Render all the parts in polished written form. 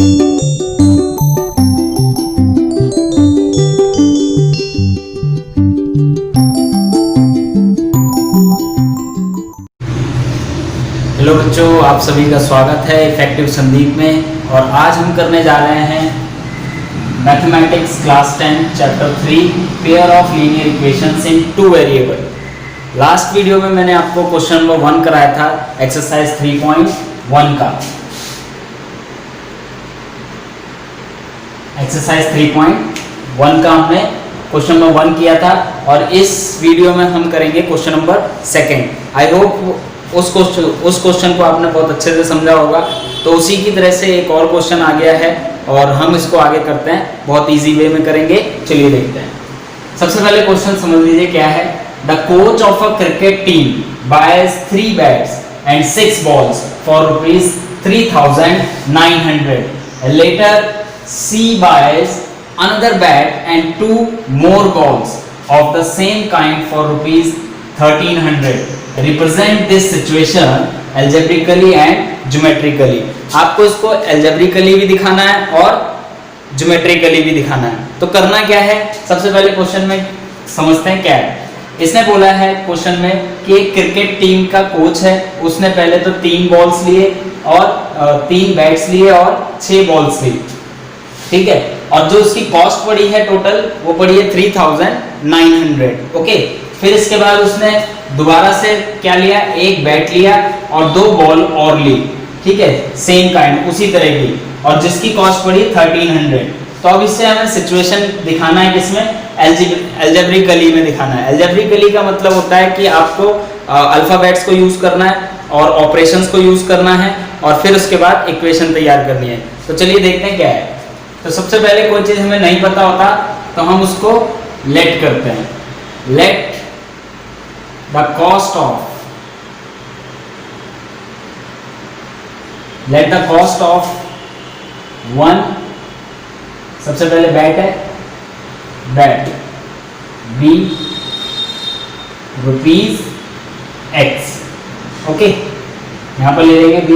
Hello बच्चों, आप सभी का स्वागत है इफेक्टिव संदीप में। और आज हम करने जा रहे हैं mathematics class 10 chapter 3 pair of linear equations in two variable. Last video में मैंने आपको क्वेश्चन नंबर 1 कराया था एक्सरसाइज 3.1 का। एक्सरसाइज 3.1 का हमने क्वेश्चन नंबर 1 किया था और इस वीडियो में हम करेंगे क्वेश्चन नंबर 2। आई होप उस क्वेश्चन को आपने बहुत अच्छे से समझा होगा। तो उसी की तरह से एक और क्वेश्चन आ गया है और हम इसको आगे करते हैं, बहुत इजी वे में करेंगे। चलिए देखते हैं। सबसे पहले क्वेश्चन समझ लीजिए क्या है। The coach of a cricket team buys 3 bats and 6 balls for ₹3,900. Later she buys another bat and 2 more balls of the same kind for ₹1,300. Represent this situation algebraically and geometrically. आपको इसको algebraically भी दिखाना है और geometrically भी दिखाना है। तो करना क्या है, सबसे पहले क्वेश्चन में समझते हैं क्या है। इसने बोला है क्वेश्चन में कि एक क्रिकेट टीम का कोच है, उसने पहले तो 3 बॉल्स लिए और 3 बैट्स लिए और 6 बॉल्स ली, ठीक है। और जो उसकी कॉस्ट पड़ी है टोटल, वो पड़ी है 3,900। ओके, फिर इसके बाद उसने दोबारा से क्या लिया, एक बैट लिया और 2 बॉल और ली, ठीक है, सेम काइंड उसी तरह की, और जिसकी कॉस्ट पड़ी 1300। तो अब इससे हमें सिचुएशन दिखाना है, किसमें, अलजेब्रिकली में दिखाना है। अलजेब्रिकली का मतलब होता है कि आपको अल्फाबेट्स को यूज करना है और ऑपरेशंस को यूज करना है और फिर उसके बाद इक्वेशन तैयार करनी है। तो चलिए देखते हैं क्या है। तो सबसे पहले कोई चीज हमें नहीं पता होता तो हम उसको लेट करते हैं। Let the cost of one, सबसे पहले बैट है, बैट बी ₹X। ओके, यहां पर ले लेंगे बी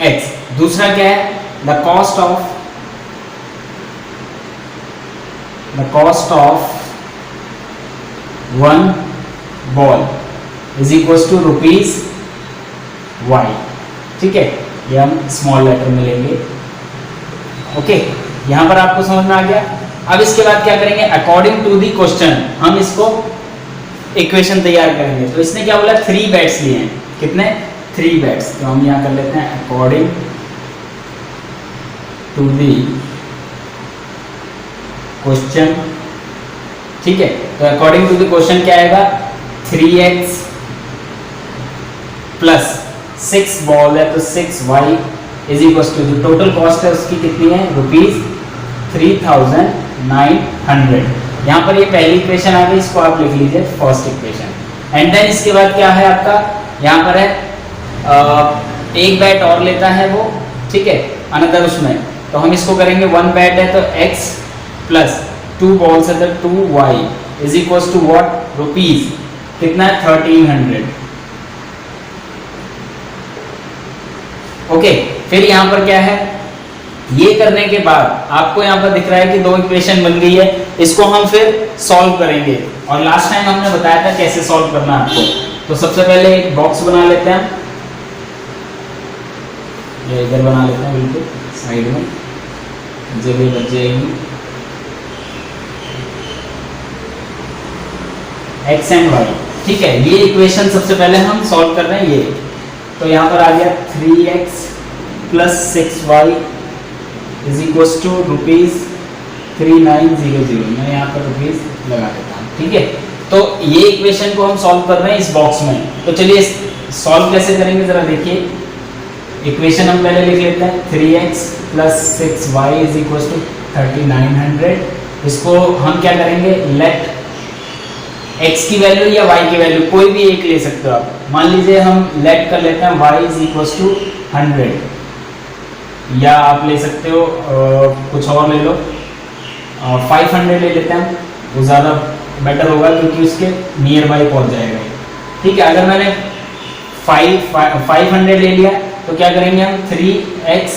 ₹X। दूसरा क्या है, the cost of one ball is equal to ₹Y, ठीक है। ये हम स्मॉल लेटर में लेंगे। ओके, यहां पर आपको समझ में आ गया। अब इसके बाद क्या करेंगे, अकॉर्डिंग टू दी क्वेश्चन हम इसको इक्वेशन तैयार करेंगे। तो इसने क्या बोला, 3 बैट्स लिए हैं। कितने, 3 बैट्स। तो हम यहां कर लेते हैं अकॉर्डिंग टू दी क्वेश्चन, ठीक है। तो अकॉर्डिंग टू द क्वेश्चन क्या आएगा, 3x प्लस 6 बॉल है तो 6y इज इक्वल टू जो टोटल कॉस्ट है उसकी कितनी है, ₹3,900। यहाँ पर ये पहली इक्वेशन आ गई, इसको आप लिख लीजिए फर्स्ट इक्वेशन। एंड देन इसके बाद क्या है आपका, यहाँ पर है एक बैट और लेता है वो, ठीक है, अनदर उसमें। तो हम इसको करेंगे 1 बैट है तो x प्लस 2 बॉल्स है तो 2y is equal to what, ₹, कितना है, 1300। ओके, फिर यहां पर क्या है, ये करने के बाद आपको यहां पर दिख रहा है कि 2 इक्वेशन बन गई है। इसको हम फिर सॉल्व करेंगे और लास्ट टाइम हमने बताया था कैसे सॉल्व करना है आपको। तो सबसे पहले एक बॉक्स बना लेते हैं, ये इधर बना लेते हैं बिल्कुल साइड में, जगह बच जाएगी। x एंड y, ठीक है। ये इक्वेशन सबसे पहले हम सॉल्व कर रहे हैं ये। तो यहाँ पर आ गया 3x plus 6y is equal to ₹3900। मैं यहाँ पर रुपीज लगा देता हूँ, ठीक है। तो ये इक्वेशन को हम सॉल्व कर रहे हैं इस बॉक्स में। तो चलिए सॉल्व कैसे करेंगे जरा देखिए। इक्वेशन हम पहले लिख लेते हैं, 3x plus 6y is equal to 3900। इसको हम क्या करेंगे, लेट x की वैल्यू या y की वैल्यू कोई भी एक ले सकते हो आप। मान लीजिए हम लेट कर लेते हैं y इज इक्वल टू 100, या आप ले सकते हो कुछ और ले लो, 500 ले लेते हैं, वो ज़्यादा बेटर होगा क्योंकि उसके नियर बाई पहुंच जाएगा, ठीक है। अगर मैंने 500 ले लिया तो क्या करेंगे हम, 3x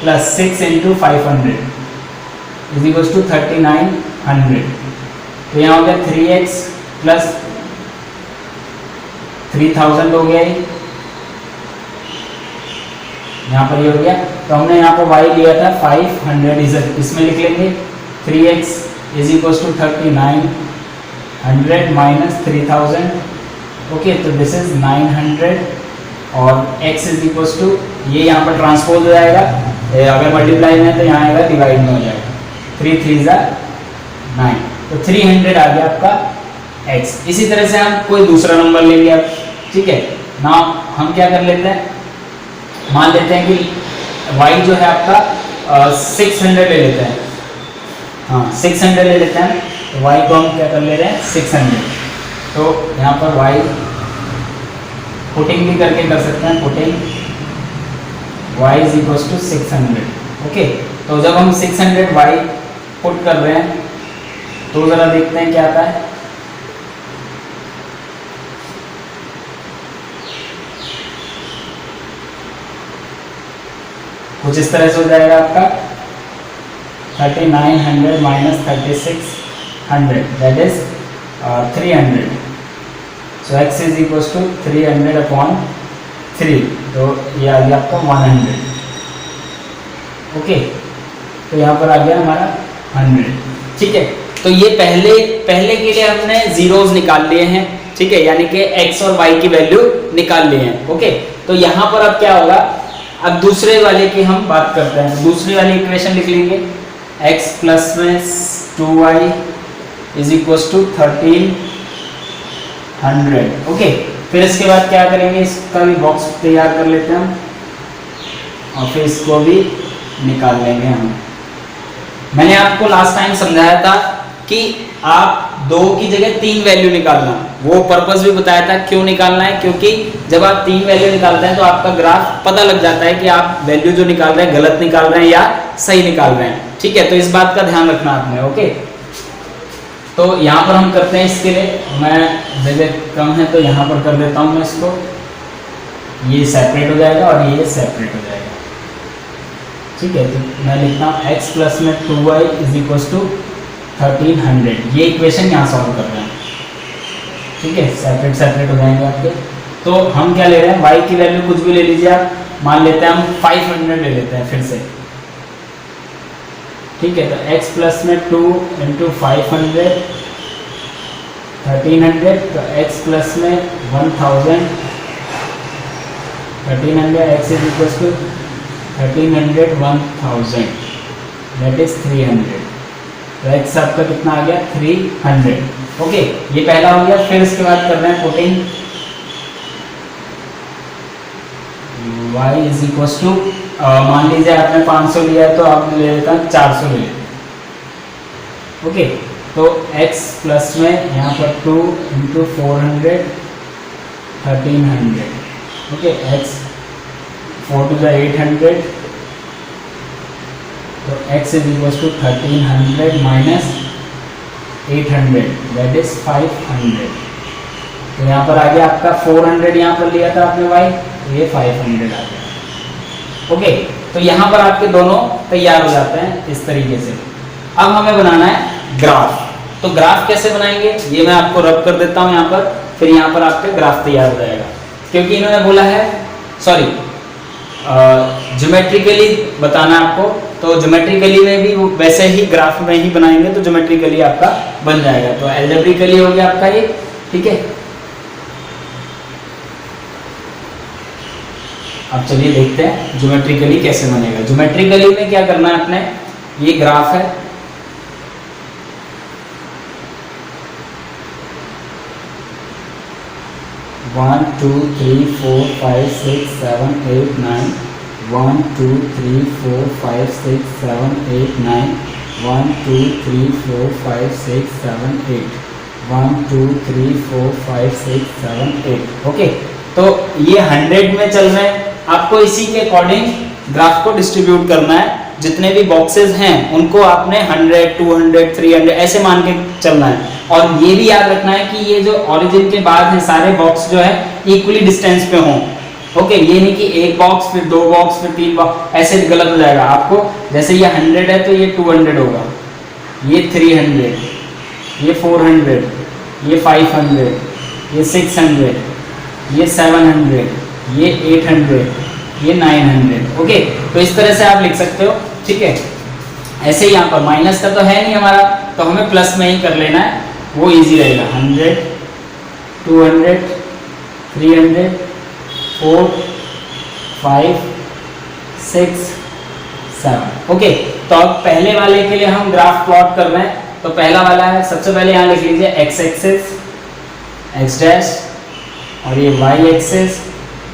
plus 6 into 500 is equal to 3900। तो यहाँ हो गया 3x प्लस 3000 हो गया, यहाँ पर ये हो गया। तो हमने यहाँ पर y लिया था 500, इसमें लिख लेंगे 3x is equal to 3900 minus 3000। Okay, तो दिस इज 900 और x इज इक्वल टू, ये यहाँ पर ट्रांसपोज हो जाएगा, अगर मल्टीप्लाई में तो यहाँ आएगा डिवाइड में हो जाएगा, 3 3 जा 9, तो 300 आ गया आपका x। इसी तरह से हम कोई दूसरा नंबर ले लिया, ठीक है ना। हम क्या कर लेते हैं, मान लेते हैं कि y जो है आपका 600 ले लेते हैं, हाँ 600 ले लेते हैं, तो y को हम क्या कर ले रहे हैं 600। तो यहाँ पर y पुटिंग भी करके कर सकते हैं, putting y is equal to 600। Okay, तो जब हम 600 y पुट कर रहे हैं तो जरा देखते हैं क्या आता है। कुछ इस तरह से हो जाएगा आपका 3900 minus 3600 that is 300। So x is equal to 300 upon 3, तो ये आ गया आपका 100। ओके, तो यहाँ पर आ गया हमारा 100, ठीक है। तो ये पहले के लिए हमने जीरोस निकाल लिए हैं, ठीक है, यानी कि x और y की वैल्यू निकाल लिए हैं। ओके, तो यहाँ पर अब क्या होगा, अब दूसरे वाले की हम बात करते हैं। दूसरी वाली इक्वेशन लिख लेंगे, x प्लस में 2y is equal to 1300। Okay, फिर इसके बाद क्या करेंगे, इसका भी बॉक्स तैयार कर लेते हैं हम और फिर इसको भी निकाल लेंगे हम। मैंने आपको लास्ट टाइम समझाया था कि आप 2 की जगह 3 वैल्यू निकालना, वो पर्पस भी बताया था क्यों निकालना है, क्योंकि जब आप 3 वैल्यू निकालते हैं तो आपका ग्राफ पता लग जाता है कि आप वैल्यू जो निकाल रहे हैं गलत निकाल रहे हैं या सही निकाल रहे हैं, ठीक है। तो इस बात का ध्यान रखना आपने। ओके, तो यहाँ पर हम करते हैं, इसके लिए मैं जगह कम है तो यहाँ पर कर देता हूँ मैं इसको, ये सेपरेट हो जाएगा और ये सेपरेट हो जाएगा, ठीक है। तो मैं लिखता हूँ x प्लस में 2y इज इक्वल टू 1300, ये इक्वेशन यहाँ सॉल्व कर रहे हैं, ठीक है, सेपरेट हो जाएंगे आपके। तो हम क्या ले रहे हैं, y की वैल्यू कुछ भी ले लीजिए आप, मान लेते हैं हम 500 ले लेते हैं फिर से, ठीक है। तो x प्लस में 2 इंटू 500 1300, तो x प्लस में 1000 1300, x is equal to 1300 1000 that is 300। तो x आपका कितना आ गया 300। ओके, ये पहला हो गया। फिर इसके बाद कर रहे हैं putting y is equal to, मान लीजिए आपने 500 लिया है तो आप ले लेता है 400 ले लेते। ओके, तो x प्लस में यहाँ पर 2 into 400 1300। Okay, x 4 to the 800, तो x is equal to 1300 minus 800 that is 500। तो यहाँ पर आ गया आपका 400, यहाँ पर लिया था आपने y, ये 500 आ गया। ओके, तो यहाँ पर आपके दोनों तैयार हो जाते हैं इस तरीके से। अब हमें बनाना है ग्राफ। तो ग्राफ कैसे बनाएंगे, ये मैं आपको रब कर देता हूँ यहाँ पर, फिर यहाँ पर आपका ग्राफ तैयार हो जाएगा। क्योंकि इन्होंने बोला है, सॉरी ज्योमेट्रिकली बताना आपको, तो ज्योमेट्रिकली में भी वैसे ही ग्राफ में ही बनाएंगे तो ज्योमेट्रिकली आपका बन जाएगा। तो अलजेब्रिकली हो गया आपका ये, ठीक है। अब चलिए देखते हैं ज्योमेट्रिकली कैसे बनेगा। ज्योमेट्रिकली में क्या करना है आपने, ये ग्राफ है, one two three four five six seven eight nine, 1 2 3 4 5 6 7 8 9, 1 2 3 4 5 6 7 8, 1 2 3 4 5 6 7 8। Okay, तो ये 100 में चल रहे हैं, आपको इसी के अकॉर्डिंग ग्राफ को डिस्ट्रीब्यूट करना है। जितने भी बॉक्सेस हैं उनको आपने 100 200 300 ऐसे मान के चलना है। और ये भी याद रखना है कि ये जो ओरिजिन के बाद है सारे बॉक्स जो है इक्वली डिस्टेंस पे हों, ओके, ये नहीं कि एक बॉक्स फिर 2 बॉक्स फिर 3 बॉक्स, ऐसे गलत हो जाएगा आपको। जैसे ये 100 है तो ये 200 होगा, ये 300, ये 400, ये 500, ये 600, ये 700, ये 800, ये 900। ओके, तो इस तरह से आप लिख सकते हो, ठीक है। ऐसे ही यहाँ पर माइनस का तो है नहीं हमारा, तो हमें प्लस में ही कर लेना है, वो इजी रहेगा। 100, 200, 300, 4, 5, 6, 7। ओके, तो अब पहले वाले के लिए हम ग्राफ प्लॉट कर रहे हैं। तो पहला वाला है, सबसे पहले यहाँ लिख लीजिए x एक्सिस, x डैश, और ये y axis,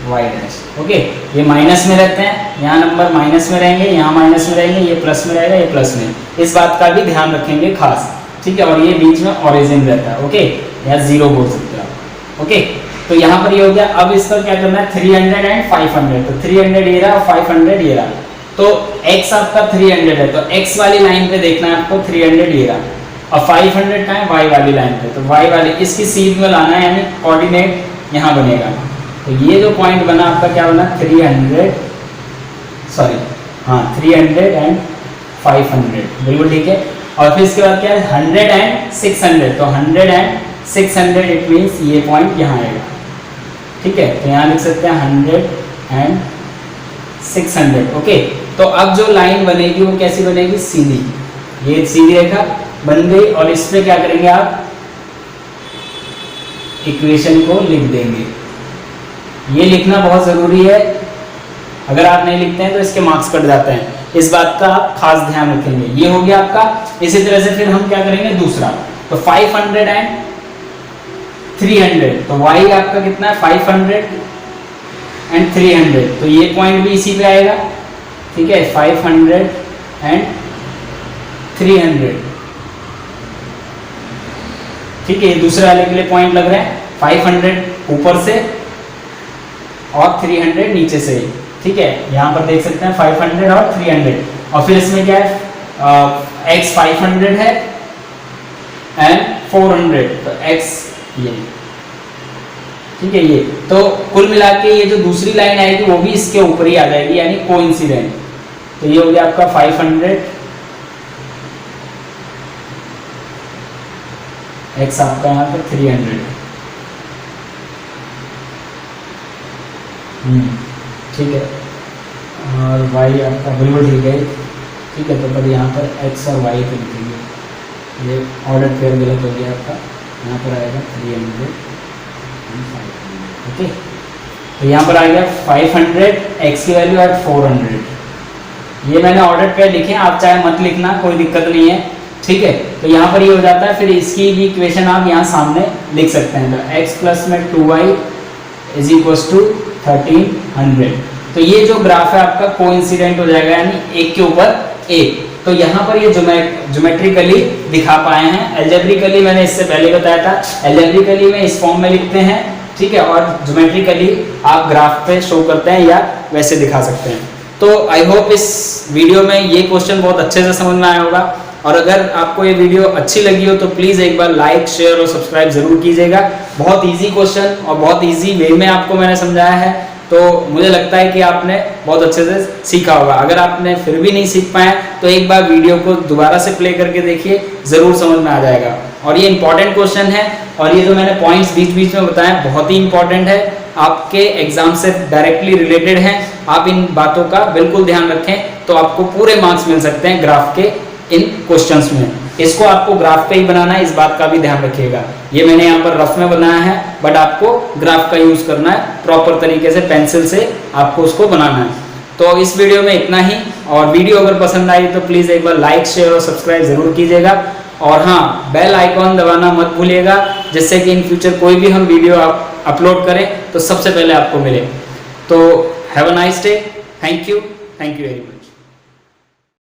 y dash. Okay, ये माइनस में रहते हैं, यहाँ नंबर माइनस में रहेंगे, यहाँ माइनस में रहेंगे, ये प्लस में रहेगा, ये प्लस में। इस बात का भी ध्यान रखेंगे खास, ठीक है। और ये बीच में ओरिजिन रहता है, ओके, या 0 बोल सकते हैं आप। ओके, तो यहाँ पर ये हो गया। अब इस पर क्या करना है, 300 एंड 500। तो 300 ये रहा, 500 ये रहा। तो x आपका 300 है, तो x वाली लाइन पे देखना है आपको, 300 ये रहा, और 500 का है y वाली लाइन पे। तो y वाली इसकी सीध में लाना है, यानी कोऑर्डिनेट यहाँ बनेगा। तो ये जो पॉइंट बना आपका क्या बना, 300 एंड 500, बिल्कुल ठीक है। और फिर इसके बाद क्या है, 100 एंड 600। तो 100 एंड 600 इट मीन्स ये पॉइंट यहाँ आएगा, ठीक है। तो यहाँ लिख सकते हैं 100 एंड 600। ओके, तो अब जो लाइन बनेगी वो कैसी बनेगी, सीधी। ये सीधी रेखा बन गई, और इस पे क्या करेंगे आप, इक्वेशन को लिख देंगे। ये लिखना बहुत जरूरी है, अगर आप नहीं लिखते हैं तो इसके मार्क्स कट जाते हैं। इस बात का आप खास ध्यान रखेंगे। ये हो गया आपका। इसी तरह से फिर हम क्या करेंगे दूसरा, तो 500 एंड 300। तो y आपका कितना है, 500 एंड 300। तो ये पॉइंट भी इसी पे आएगा, ठीक है। 500 एंड 300, ठीक है। ये दूसरे वाले के लिए पॉइंट लग रहा है, 500 ऊपर से और 300 नीचे से, ठीक है। यहाँ पर देख सकते हैं 500 और 300। और फिर इसमें क्या है, x 500 है एंड 400, तो x ये, ठीक है। ये तो कुल मिला के ये जो दूसरी लाइन आएगी वो भी इसके ऊपर ही आ जाएगी, यानी कोइंसिडेंट। तो ये हो गया आपका 500, x आपका यहाँ पर 300, ठीक है। और y आपका बिल्कुल ठीक है, ठीक है। तो पर यहाँ पर x और y को लिखेंगे, ये ऑर्डर पेयर गलत हो गया आपका, यहाँ पर आएगा 300 एंड 500। ओके, तो यहाँ पर आ गया 500, x की वैल्यू एट 400। ये मैंने ऑर्डर पेयर लिखे हैं, आप चाहे मत लिखना, कोई दिक्कत नहीं है, ठीक है। तो यहाँ पर ये हो जाता है। फिर इसकी भी इक्वेशन आप यहाँ सामने लिख सकते हैं। तो x प्लस में 2y इज इक्वल्स टू 1300। तो ये जो ग्राफ है आपका कोइंसिडेंट हो जाएगा, यानी एक के ऊपर एक। तो यहाँ पर ये ज्योमेट्रिकली दिखा पाए हैं। एल्जेब्रिकली मैंने इससे पहले बताया था, एल्जेब्रिकली में इस फॉर्म में लिखते हैं, ठीक है। और ज्योमेट्रिकली आप ग्राफ पे शो करते हैं या वैसे दिखा सकते हैं। तो आई होप इस वीडियो में ये क्वेश्चन बहुत अच्छे से समझ में आया होगा। और अगर आपको ये वीडियो अच्छी लगी हो तो प्लीज़ एक बार लाइक, शेयर और सब्सक्राइब जरूर कीजिएगा। बहुत इजी क्वेश्चन और बहुत इजी वे में आपको मैंने समझाया है, तो मुझे लगता है कि आपने बहुत अच्छे से सीखा होगा। अगर आपने फिर भी नहीं सीख पाए तो एक बार वीडियो को दोबारा से प्ले करके देखिए, ज़रूर समझ में आ जाएगा। और ये इंपॉर्टेंट क्वेश्चन है, और ये जो मैंने पॉइंट्स बीच बीच में बताए बहुत ही इंपॉर्टेंट है, आपके एग्जाम से डायरेक्टली रिलेटेड हैं। आप इन बातों का बिल्कुल ध्यान रखें, तो आपको पूरे मार्क्स मिल सकते हैं ग्राफ के इन क्वेश्चंस में। इसको आपको ग्राफ पे ही बनाना है, इस बात का भी ध्यान रखिएगा। ये मैंने यहाँ पर रफ में बनाया है, बट आपको ग्राफ का यूज करना है प्रॉपर तरीके से, पेंसिल से आपको उसको बनाना है। तो इस वीडियो में इतना ही, और वीडियो अगर पसंद आई तो प्लीज़ एक बार लाइक, शेयर और सब्सक्राइब जरूर कीजिएगा। और हाँ, बेल आइकॉन दबाना मत भूलिएगा, जिससे कि इन फ्यूचर कोई भी हम वीडियो अपलोड करें तो सबसे पहले आपको मिले। तो have a nice day, thank you very much.